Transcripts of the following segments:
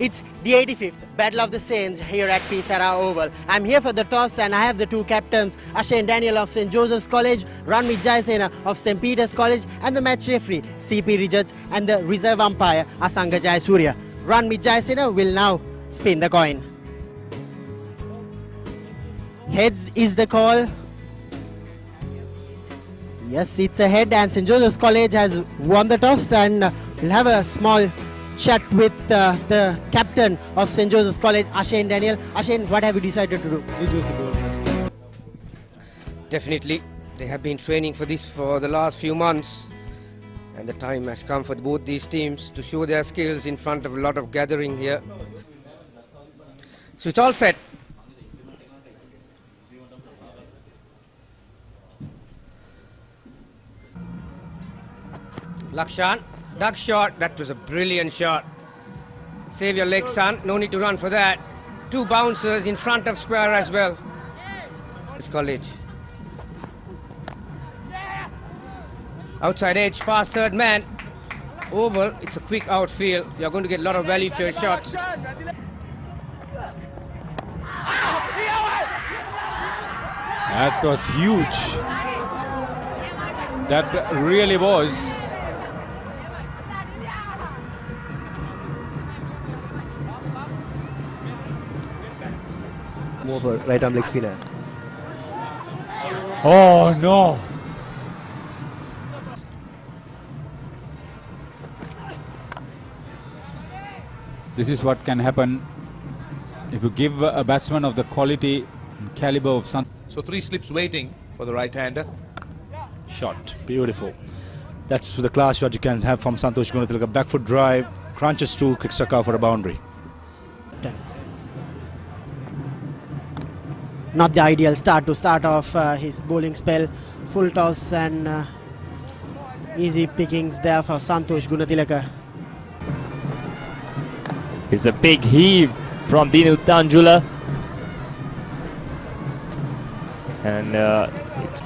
It's the 85th Battle of the Saints here at Sara Oval. I'm here for the toss and I have the two captains, Ashane Daniel of St. Joseph's College, Ranmit Jayasena of St. Peter's College, and the match referee, CP Richards, and the reserve umpire, Asanga Jayasuriya. Ranmit Jayasena will now spin the coin. Heads is the call. Yes, it's a head, and St. Joseph's College has won the toss, and we'll have a small chat with the captain of St. Joseph's College, Ashane Daniel. Ashane, what have you decided to do? Definitely, they have been training for this for the last few months, and the time has come for both these teams to show their skills in front of a lot of gathering here. So it's all set. Lakshan, duck shot. That was a brilliant shot. Save your leg, son. No need to run for that. Two bouncers in front of square as well. This college. Outside edge, past third man. Over. It's a quick outfield. You're going to get a lot of value for your shots. That was huge. That really was. More for right arm leg spinner. Oh no! This is what can happen if you give a batsman of the quality and caliber of Santosh. So 3 slips waiting for the right-hander. Shot, beautiful. That's the class shot you can have from Santosh Gunatilaka. Back foot drive, crunches to Kicksaka for a boundary. Not the ideal start to start off his bowling spell. Full toss and easy pickings there for Santosh Gunatilaka. It's a big heave from Dinu Tanjula. And it's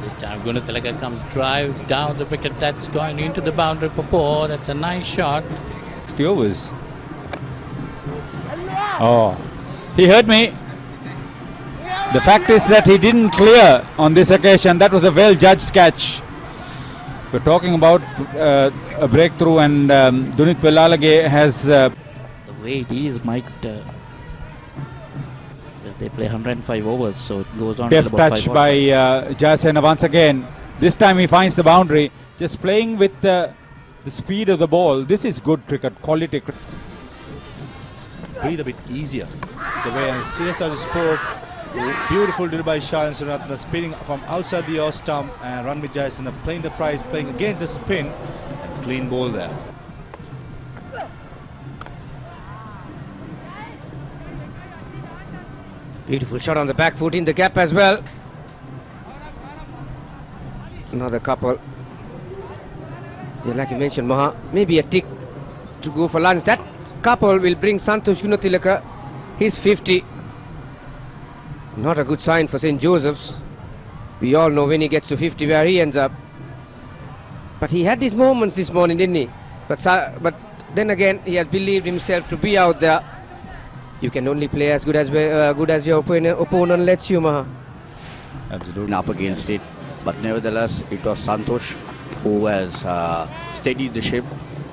this time Gunatilaka comes, drives down the wicket, that's going into the boundary for 4. That's a nice shot. 60 overs. Oh, he heard me. The fact is that he didn't clear on this occasion. That was a well-judged catch. We're talking about a breakthrough, and Dunit Velalage has... The way it is, Mike, they play 105 overs, so it goes on. Deft touch by Jayasena once again. This time he finds the boundary. Just playing with the speed of the ball. This is good cricket, quality cricket. Breathe a bit easier. The way, and serious as you spoke, beautiful did by Shah and Suratna, spinning from outside the off stump, and Ranmit Jayasena playing the prize, playing against the spin, and clean ball there. Beautiful shot on the back foot in the gap as well. Another couple. Yeah, like you mentioned, Maha, maybe a tick to go for lunch. That couple will bring Santosh Gunatilaka his 50. Not a good sign for St. Joseph's. We all know when he gets to 50 where he ends up. But he had these moments this morning, didn't he? But then again, he has believed himself to be out there. You can only play as good as your opponent lets you, Maha. Absolutely. Up against it. But nevertheless, it was Santosh who has steadied the ship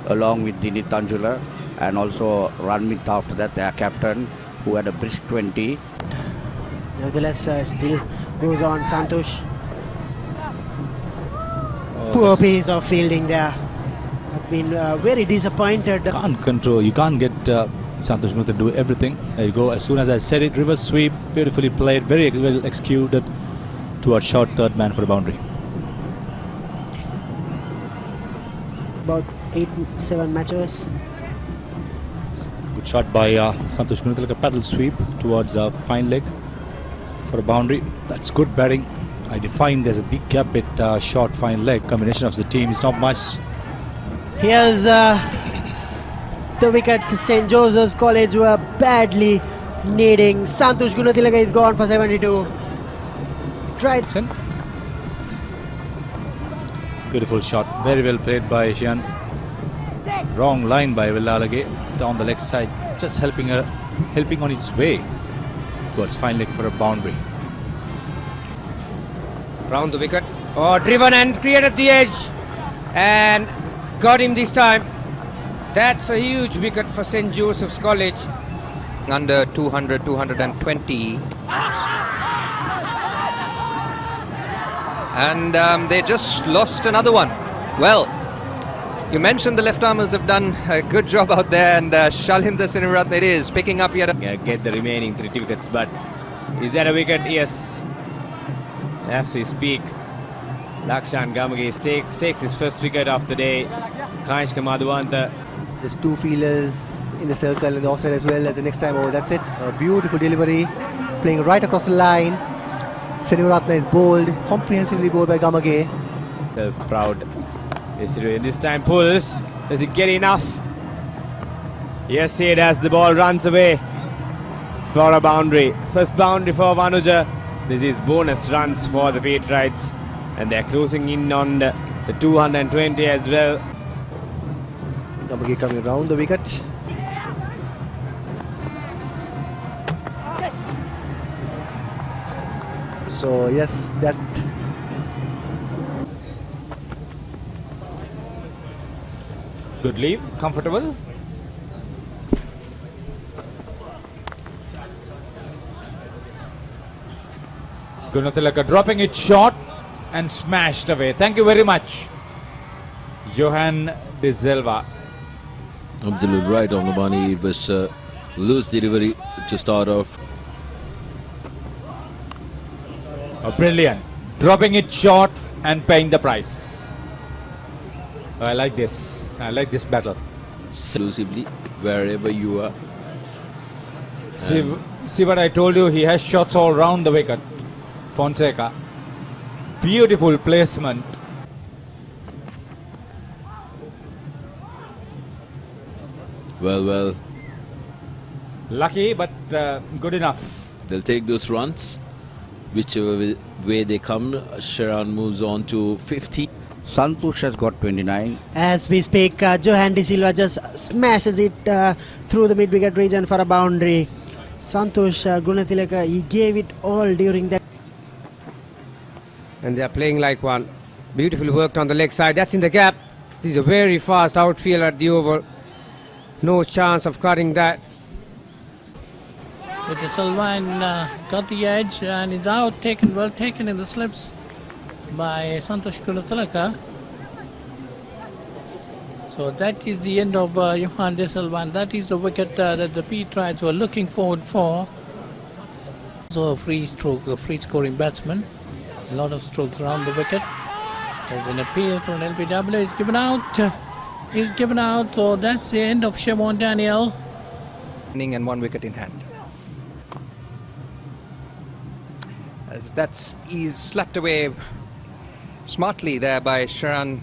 along with Dinit Tanjula, and also Ranmit after that, their captain, who had a brisk 20. Nevertheless, still goes on Santosh. Poor piece of fielding there. I've been very disappointed. Can't control, you can't get Santosh Gunatilaka to do everything. There you go, as soon as I said it, reverse sweep, beautifully played, very well executed towards short third man for a boundary. About 8-7 matches. Good shot by Santosh Gunatilaka, paddle sweep towards fine leg for a boundary. That's good batting. I define there's a big gap at short fine leg. Combination of the team is not much. Here's the wicket. St. Joseph's College were badly needing. Santosh Gunatilaka is gone for 72. Tried. Beautiful shot. Very well played by Shian. Wrong line by Velalage. down the leg side, just helping on its way towards fine leg for a boundary. Round the wicket. Oh, driven and created the edge. And got him this time. That's a huge wicket for St. Joseph's College. Under 200, 220. And they just lost another one. Well, you mentioned the left-armers have done a good job out there, and Shalinder Siniratne it is, picking up yet Get the remaining 3 wickets, but is that a wicket? Yes. As we speak, Lakshan Gamage takes his first wicket of the day. Kanishka Madhuvanta. There's 2 fielders in the circle and the offside as well as the next time over. That's it. A beautiful delivery, playing right across the line. Senivaratna is bowled, comprehensively bowled by Gamage. Self-proud. This time pulls. Does it get enough? Yes, it does. The ball runs away for a boundary. First boundary for Vanuja. This is bonus runs for the Patriots, and they're closing in on the 220 as well. Gamage coming round the wicket. So yes, that Good leave, comfortable. Gunatilaka dropping it short and smashed away. Thank you very much, Johan De Silva. Absolutely right on the money. It was loose delivery to start off. Brilliant. Dropping it short and paying the price. I like this. I like this battle. Exclusively, wherever you are. See what I told you? He has shots all round the wicket. Fonseca. Beautiful placement. Well. Lucky, but good enough. They'll take those runs. Whichever way they come, Sharan moves on to 50. Santosh has got 29. As we speak, Johan De Silva just smashes it through the mid-wicket region for a boundary. Santosh Gunatilaka, he gave it all during that. And they're playing like one. Beautifully worked on the leg side. That's in the gap. This is a very fast outfield at the oval. No chance of cutting that. But the Salvan got the edge and is out, well taken in the slips by Santosh Gunatilaka. So that is the end of Johan De Silva. That is the wicket that the Patriots were looking forward for. So a free scoring batsman. A lot of strokes around the wicket. There's an appeal for an LBW. It's given out. Is given out. So that's the end of Shimon Daniel. and 1 wicket in hand. As he's slapped away smartly there by Sharan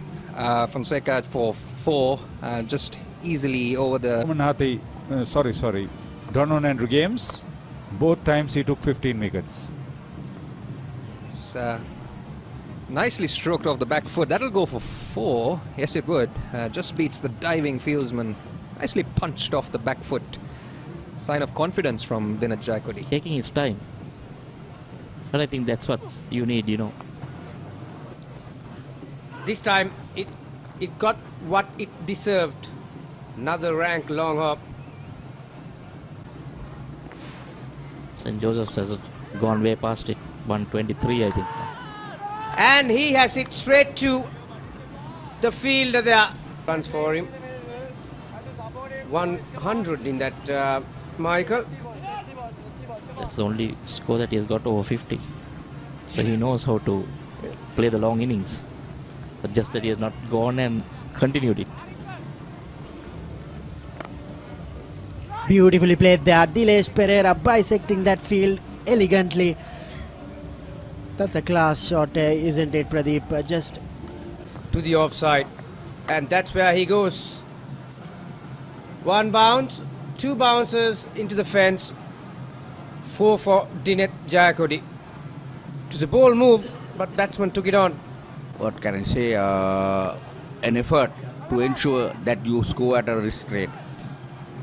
Fonseca for 4, just easily over the... Sorry. Donovan Andrew Games, both times he took 15 wickets. It's, nicely stroked off the back foot. That'll go for 4. Yes, it would. Just beats the diving fieldsman. Nicely punched off the back foot. Sign of confidence from Dinat Jayakodi. Taking his time. But I think that's what you need, you know. This time it got what it deserved. Another rank long hop. St. Joseph's has gone way past it. 123, I think. And he has it straight to the fielder there. Runs for him. 100 in that, Michael. That's the only score that he has got over 50. So he knows how to play the long innings. But just that he has not gone and continued it. Beautifully played there. Dilesh Pereira bisecting that field elegantly. That's a class shot, isn't it, Pradeep? Just to the offside. And that's where he goes. 1 bounce, 2 bounces into the fence. 4 for Dinat Jayakodi. It was a bold move, but batsman took it on. What can I say? An effort to ensure that you score at a risk rate.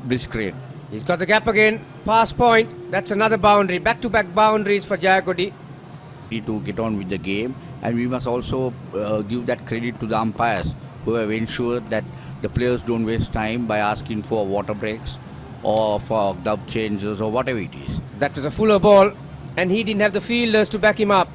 brisk rate. He's got the gap again. Pass point. That's another boundary. Back-to-back boundaries for Jayakodi. Need to get on with the game, and we must also give that credit to the umpires who have ensured that the players don't waste time by asking for water breaks or for glove changes or whatever it is. That was a fuller ball, and he didn't have the fielders to back him up.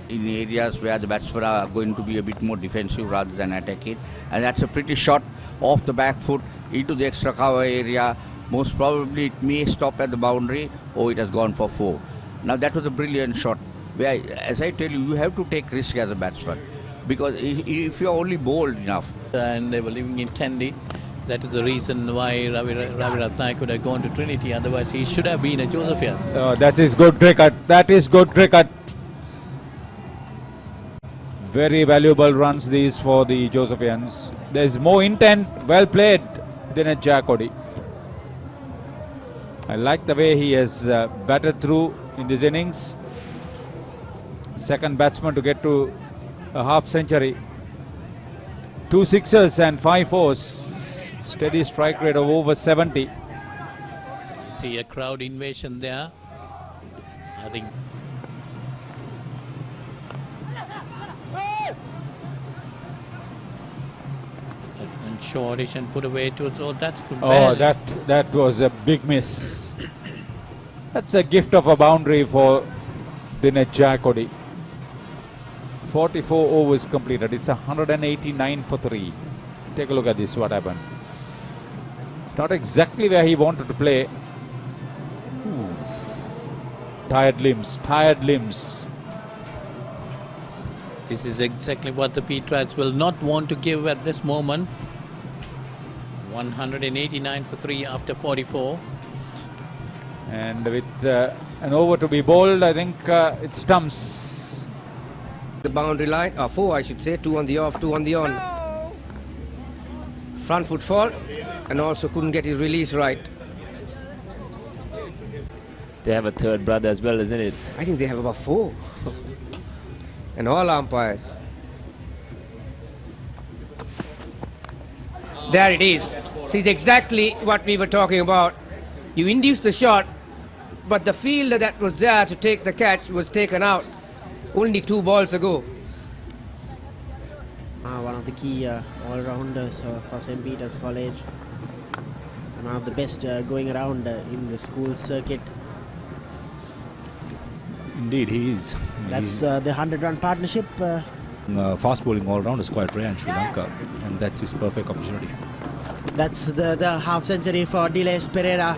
In areas where the batsmen are going to be a bit more defensive rather than attacking, and that's a pretty shot off the back foot into the extra cover area. Most probably it may stop at the boundary or it has gone for 4. Now that was a brilliant shot where, as I tell you, you have to take risk as a batsman, because if you are only bold enough. And they were living in Tendy. That is the reason why Ravi Ratnai could have gone to Trinity. Otherwise, he should have been a Josephian. That is good cricket. That is good cricket. Very valuable runs these for the Josephians. There is more intent, well played, than at Jayakodi. I like the way he has batted through in this innings. Second batsman to get to a half century. 2 sixes and 5 fours. Steady strike rate of over 70. See a crowd invasion there. I think. And shortish and put away to, so that's good. Oh, that was a big miss. That's a gift of a boundary for Dinesh Jayakodi. 44 overs completed. It's 189 for 3. Take a look at this, what happened. It's not exactly where he wanted to play. Tired limbs, tired limbs. This is exactly what the Petrites will not want to give at this moment. 189 for 3 after 44. And with an over to be bowled, I think it stumps. The boundary line, 4 I should say, 2 on the off, 2 on the on. Front foot fall, and also couldn't get his release right. They have a third brother as well, isn't it? I think they have about 4. And all umpires. There it is. This is exactly what we were talking about. You induce the shot, but the fielder that was there to take the catch was taken out only 2 balls ago. One of the key all-rounders for St. Peter's College. One of the best going around in the school circuit. Indeed, he is. That's the 100-run partnership. Fast bowling all-round is quite rare in Sri Lanka, and that's his perfect opportunity. That's the half-century for Dilesh Pereira.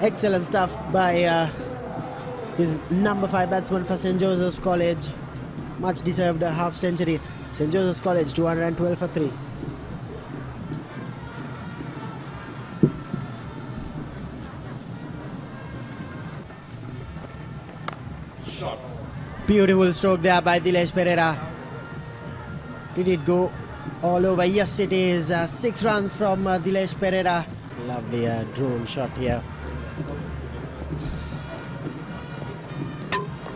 Excellent stuff by this number 5 batsman for St. Joseph's College. Much deserved half-century. St. Joseph's College 212 for 3. Shot. Beautiful stroke there by Dilesh Pereira. Did it go all over? Yes, it is. 6 runs from Dilesh Pereira. Lovely drone shot here.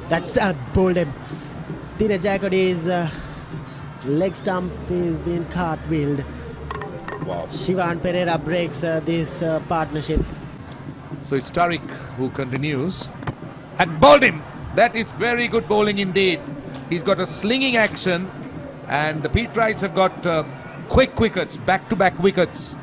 That's bowled him. Dinesh Jayakodi's leg stump is being cartwheeled. Wow. Shivan Pereira breaks this partnership. So it's Tariq who continues and bowled him. That is very good bowling indeed. He's got a slinging action, and the Petrites have got quick wickets, back-to-back wickets.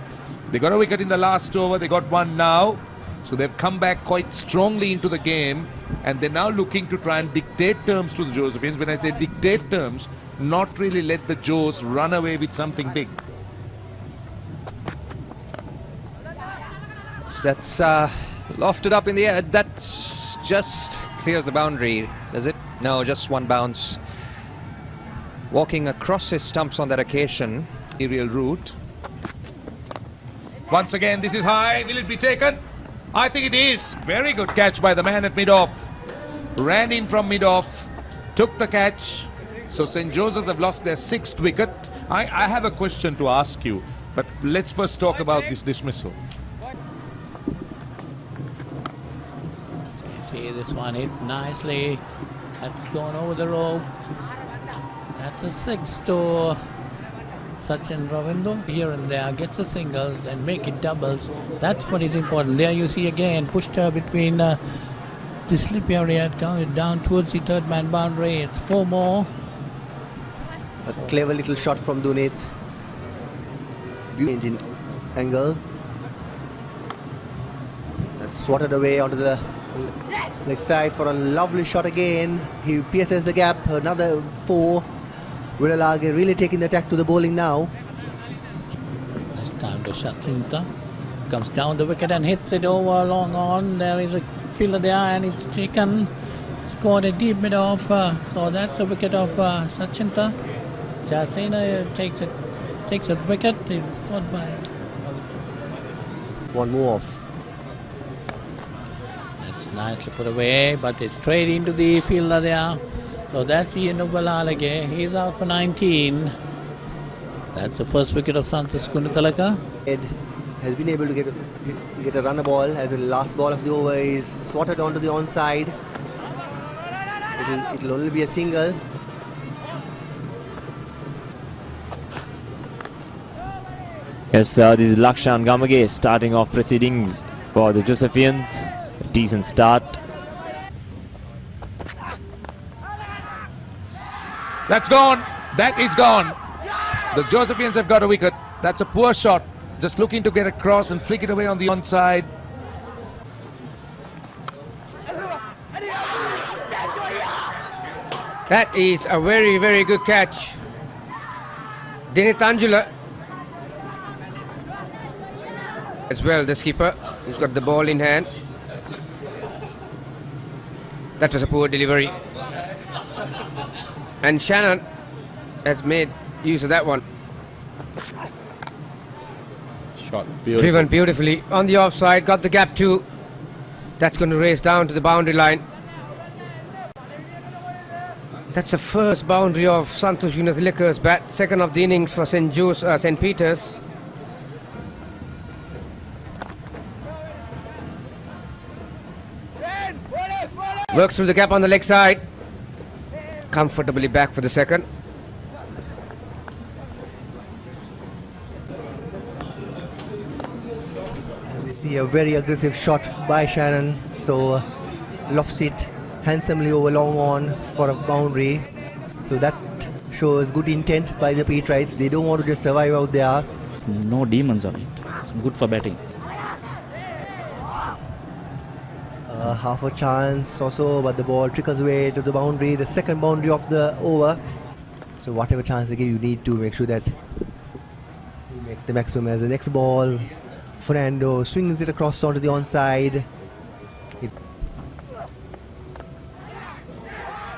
They got a wicket in the last over, they got one now. So they've come back quite strongly into the game, and they're now looking to try and dictate terms to the Josephians. When I say dictate terms, not really let the Joes run away with something big. So that's lofted up in the air. That's just clears the boundary, does it? No, just one bounce. Walking across his stumps on that occasion. Aerial route. Once again, this is high. Will it be taken? I think it is. Very good catch by the man at mid-off. Ran in from mid-off, took the catch. So St. Joseph's have lost their 6th wicket. I have a question to ask you, but let's first talk about this dismissal. See this one hit nicely. That's gone over the rope. That's a 6 to Sachin Ravindo here and there, gets a singles and make it doubles. That's what is important. There you see again, pushed between the slip area, down towards the third man boundary. It's 4 more. A clever little shot from Dunit. Change in angle. That's swatted away onto the leg side for a lovely shot again. He pierces the gap. Another 4. Viralage really taking the attack to the bowling now. This time to Shatrinta. Comes down the wicket and hits it over long on. There is a fielder there and it's taken. Scored a deep mid off. So that's the wicket of Sachinta. Jasena takes a wicket. It's scored by. One more off. That's nicely put away, but it's straight into the fielder there. So that's the end of Viralage. He's out for 19. That's the first wicket of Santosh Gunatilaka. Ed has been able to get a runner ball as the last ball of the over is swatted onto the onside. It'll only be a single. Yes, this is Lakshan Gamage starting off proceedings for the Josephians. A decent start. That's gone. That is gone. The Josephians have got a wicket. That's a poor shot. Just looking to get across and flick it away on the onside. That is a very, very good catch. Dinitangula as well, the skipper, who's got the ball in hand. That was a poor delivery. And Shannon has made use of that one. Shot beautiful. Driven beautifully on the offside, got the gap too. That's going to race down to the boundary line. That's the first boundary of Santosh Gunatilaka's bat, second of the innings for St. Peter's. Works through the gap on the leg side. Comfortably back for the second. And we see a very aggressive shot by Shannon. So lofts it handsomely over long on for a boundary. So that shows good intent by the Petrites. They don't want to just survive out there. No demons on it. It's good for batting. Half a chance or so, but the ball trickles away to the boundary, the second boundary of the over. So whatever chance they give, you need to make sure that you make the maximum as the next ball. Fernando swings it across onto the onside.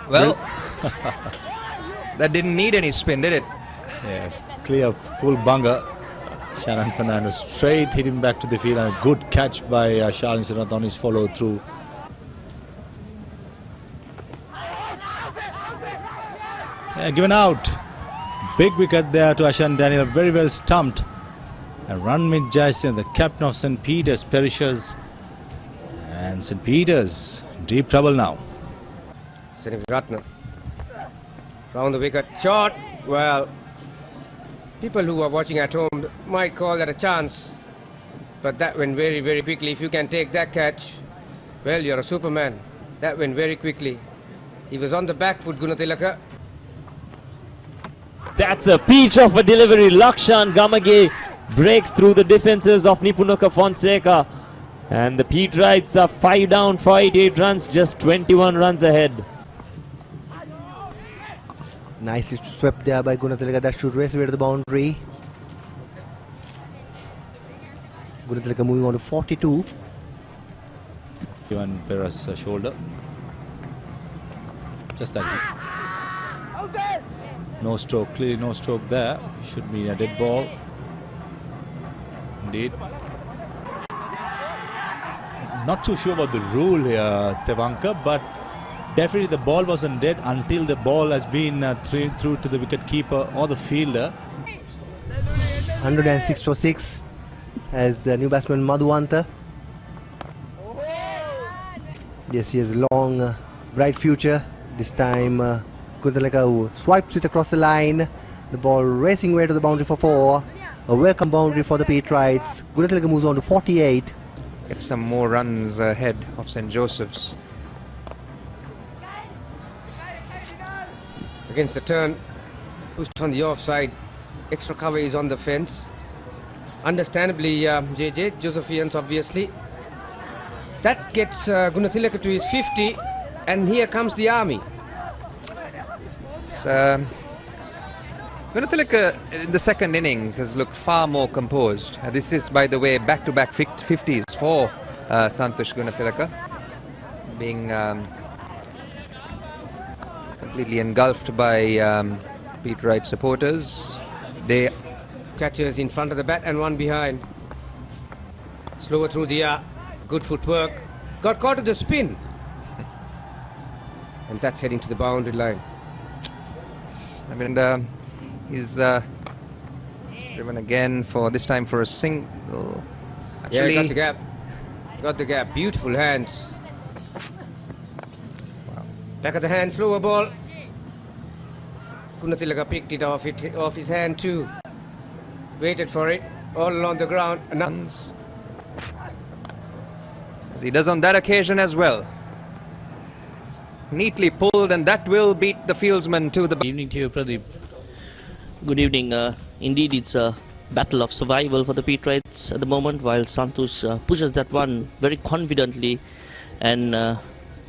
Well, that didn't need any spin, did it? Yeah, clear full bunger. Shannon Fernando straight hit him back to the field, and a good catch by Shalin Srinath on his follow through. Given out. Big wicket there to Ashan Daniel, very well stumped. And Ranmit Jaisen, the captain of St. Peter's, perishes. And St. Peter's deep trouble now. Ratna round the wicket, shot. Well, people who are watching at home might call that a chance, but that went very, very quickly. If you can take that catch, well, you're a superman. That went very quickly. He was on the back foot, Gunatilaka. That's a peach of a delivery. Lakshan Gamage breaks through the defenses of Nipunaka Fonseca. And the Petrites are 5 down for 88 runs, just 21 runs ahead. Nicely swept there by Gunatilaka. That should race away to the boundary. Gunatilaka moving on to 42. Sivan Pera's shoulder. Just that. No stroke, clearly no stroke there. Should be a dead ball. Indeed. Not too sure about the rule here, Tevanka, but definitely the ball wasn't dead until the ball has been through to the wicket keeper or the fielder. 106 for 6 as the new batsman Madhuanta. Yes, he has a long, bright future. This time Gunatilaka swipes it across the line. The ball racing way to the boundary for 4. A welcome boundary for the Petrites. Gunathilaka moves on to 48. Get some more runs ahead of St. Joseph's. Against the turn, pushed on the offside. Extra cover is on the fence. Understandably, JJ, Josephians obviously. That gets Gunathilaka to his 50, and here comes the army. Gunathilaka in the second innings has looked far more composed. This is, by the way, back-to-back 50s for Santosh Gunathilaka, being completely engulfed by Pete Wright supporters. They Catchers in front of the bat and one behind. Slower through the air. Good footwork. Got caught at the spin. And that's heading to the boundary line. I mean, he's driven again for this time for a single. Yeah, he got the gap. Got the gap. Beautiful hands. Wow. Back of the hand, slower ball. Gunathilaka picked it off his hand too. Waited for it all along the ground. As he does on that occasion as well. Neatly pulled, and that will beat the fieldsman to the. Good evening to you, Pradeep. Good evening. Indeed, it's a battle of survival for the Petrites at the moment, while Santosh pushes that one very confidently and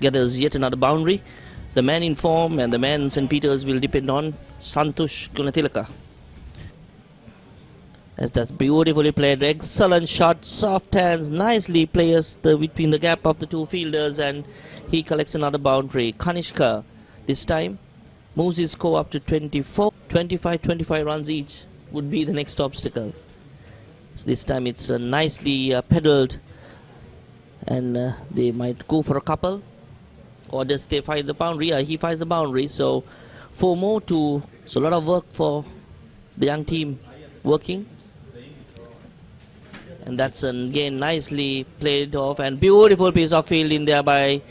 gathers yet another boundary. The man in form and the man St. Peter's will depend on Santosh Gunathilaka. As that's beautifully played, excellent shot, soft hands, nicely plays between the gap of the two fielders, and he collects another boundary. Kanishka this time moves his score up to 24. 25 runs each would be the next obstacle. So this time it's nicely pedalled, and they might go for a couple, or just they find the boundary. He finds the boundary, so 4 more to. So a lot of work for the young team working. And that's again nicely played off, and beautiful piece of fielding there by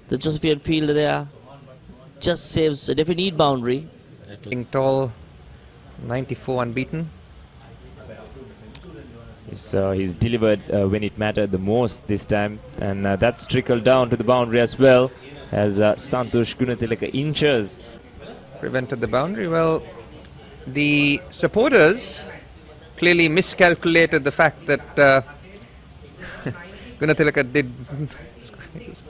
the Josephian fielder there. Just saves a definite boundary. Being tall, 94 unbeaten. He's delivered when it mattered the most this time, and that's trickled down to the boundary as well, as Santosh Gunathilaka inches. Prevented the boundary. Well, the supporters clearly miscalculated the fact that Gunathilaka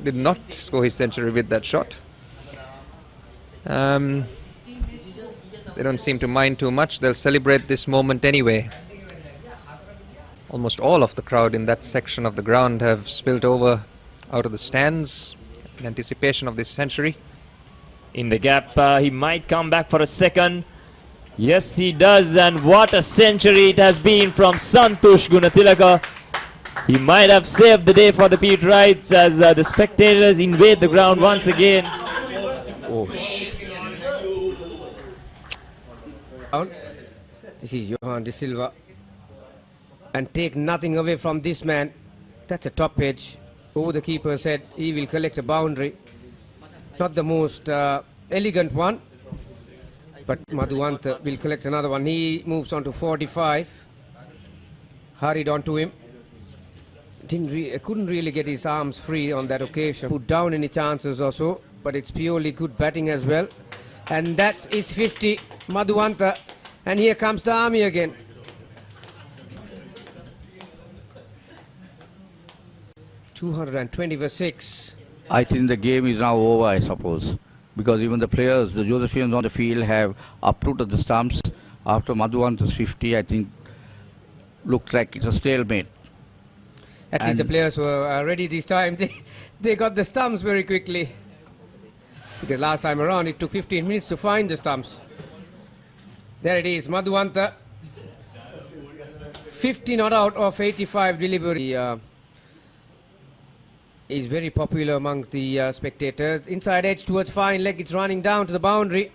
did not score his century with that shot. They don't seem to mind too much. They'll celebrate this moment anyway. Almost all of the crowd in that section of the ground have spilled over out of the stands in anticipation of this century. In the gap, he might come back for a second. Yes, he does, and what a century it has been from Santosh Gunathilaka. He might have saved the day for the Petrites as the spectators invade the ground once again. Oh, This is Johan De Silva. And take nothing away from this man. That's a top edge. Oh, the keeper said he will collect a boundary. Not the most elegant one, but Madhuanta will collect another one. He moves on to 45. Hurried on to him. Couldn't really get his arms free on that occasion. Put down any chances or so, but it's purely good batting as well. And that's his 50, Madhuanta. And here comes the army again. .220 for 6. I think the game is now over, I suppose, because even the players, the Josephians on the field, have uprooted the stumps. After Madhuvanta's 50, I think looks like it's a stalemate. At least the players were ready this time. They got the stumps very quickly. Because last time around it took 15 minutes to find the stumps. There it is, Madhuanta. 50 not out of 85 delivery. Is very popular among the spectators. Inside edge towards fine leg, it's running down to the boundary.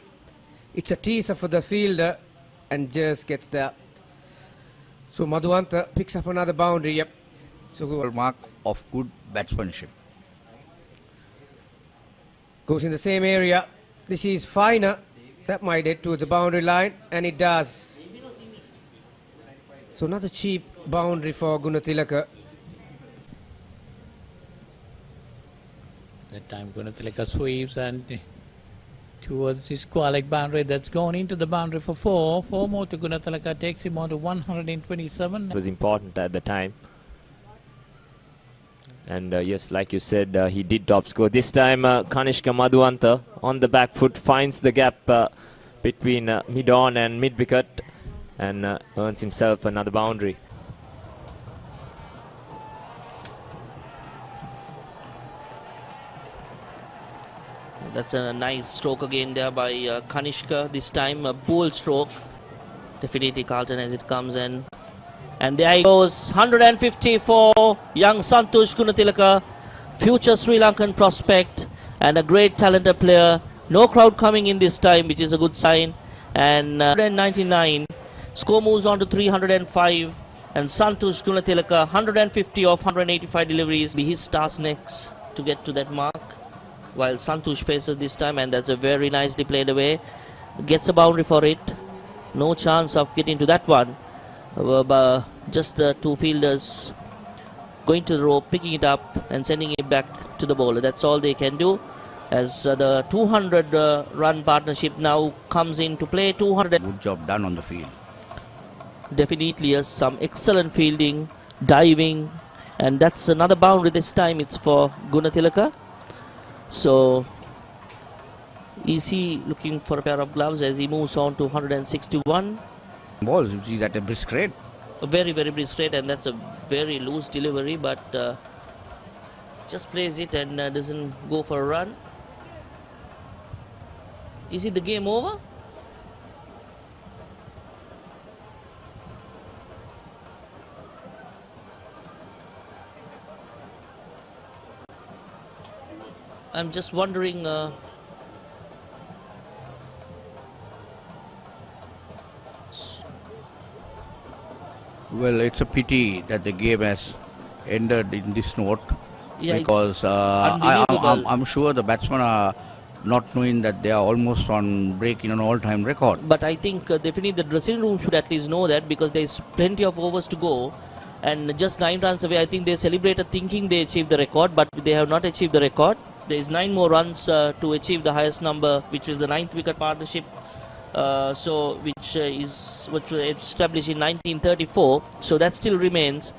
It's a teaser for the fielder and just gets there. So Madhuanta picks up another boundary. Yep. So mark of good batsmanship. Goes in the same area. This is finer. That might head towards the boundary line, and it does. So another cheap boundary for Gunatilaka. That time Gunatilaka sweeps and towards his square-leg boundary. That's gone into the boundary for 4. 4 more to Gunatilaka, takes him on to 127. It was important at the time. And yes, like you said, he did top score. This time, Kanishka Madhuanta on the back foot finds the gap between mid-on and mid-wicket and earns himself another boundary. That's a nice stroke again there by Kanishka. This time a bold stroke. Definitely Carlton as it comes in. And there he goes, 150 for young Santosh Gunatilaka, future Sri Lankan prospect and a great talented player. No crowd coming in this time, which is a good sign. And 199, score moves on to 305. And Santosh Gunatilaka, 150 of 185 deliveries. His task next to get to that mark. While Santosh faces this time, and that's a very nicely played away. Gets a boundary for it. No chance of getting to that one. Just the two fielders going to the rope, picking it up and sending it back to the bowler. That's all they can do, as the 200 run partnership now comes into play. 200. Good job done on the field. Definitely, yes, some excellent fielding, diving, and that's another boundary. This time it's for Gunatilaka. So is he looking for a pair of gloves as he moves on to 161? Ball, you see that a brisk rate. A very, very brisk rate, and that's a very loose delivery, but just plays it and doesn't go for a run. Is it the game over? I'm just wondering. Well, it's a pity that the game has ended in this note, Yeah, because I'm sure the batsmen are not knowing that they are almost on break in an all-time record. But I think definitely the dressing room should at least know that, because there's plenty of overs to go and just 9 runs away. I think they celebrated thinking they achieved the record, but they have not achieved the record. There is 9 more runs to achieve the highest number, which is the 9th wicket partnership. Which was established in 1934, so that still remains.